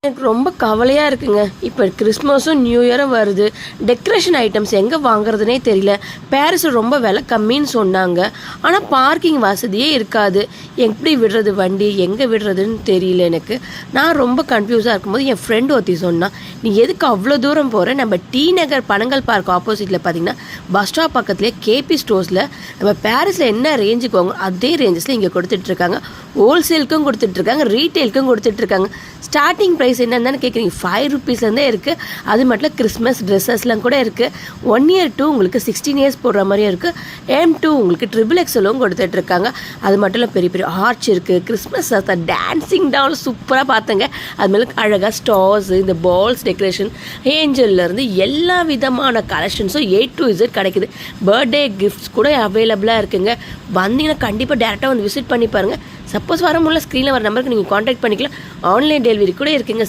எனக்கு ரொம்ப கவலையாக இருக்குங்க. இப்போ கிறிஸ்மஸும் நியூ இயரும் வருது. டெக்கரேஷன் ஐட்டம்ஸ் எங்கே வாங்குறதுனே தெரியல. பாரிஸில் ரொம்ப விலை கம்மின்னு சொன்னாங்க. ஆனால் பார்க்கிங் வசதியே இருக்காது. எப்படி விடுறது வண்டி, எங்கே விடுறதுன்னு தெரியல எனக்கு. நான் ரொம்ப கன்ஃபியூஸாக இருக்கும்போது என் ஃப்ரெண்ட் ஒருத்தி சொன்னான், நீ எதுக்கு அவ்வளோ தூரம் போகிற? நம்ம டி நகர் பனங்கல் பார்க் ஆப்போசிட்டில் பார்த்தீங்கன்னா பஸ் ஸ்டாப் பக்கத்துலேயே கேபி ஸ்டோர்ஸில் நம்ம பாரிஸில் என்ன ரேஞ்சுக்கு வாங்க அதே ரேஞ்சஸில் இங்கே கொடுத்துட்ருக்காங்க. ஹோல்சேலுக்கும் கொடுத்துட்ருக்காங்க, ரீட்டெயிலுக்கும் கொடுத்துட்ருக்காங்க. ஸ்டார்டிங் ப்ரைஸ் என்னன்னு கேட்குறீங்க, 5 ருபீஸ்லேருந்தே இருக்குது. அது மட்டும் கிறிஸ்மஸ் ட்ரெஸ்ஸஸ்லாம் கூட இருக்குது. 1 இயர் 2 உங்களுக்கு 16 இயர்ஸ் போடுற மாதிரியும் இருக்குது. M2 உங்களுக்கு XXXலும் கொடுத்துட்ருக்காங்க. அது மட்டும் இல்லை, பெரிய பெரிய ஆர்ச் இருக்குது. கிறிஸ்மஸ் டான்ஸிங் டால் சூப்பராக பார்த்தங்க. அது மேலே அழகாக ஸ்டார்ஸ், இந்த பால்ஸ் டெக்கரேஷன், ஏஞ்சல்லேருந்து எல்லா விதமான கலெக்ஷன்ஸும் A to Z கிடைக்குது. பர்த்டே கிஃப்ட்ஸ் கூட அவைலபிளாக இருக்குங்க. வந்தீங்கன்னா கண்டிப்பாக டேரெக்டாக வந்து விசிட் பண்ணி பாருங்கள். சப்போஸ் வர முடியல, ஸ்க்ரீனில் வர நம்பருக்கு நீங்கள் காண்டாக்ட் பண்ணிக்கலாம். ஆன்லைன் டெலிவரி கூட இருக்குங்க.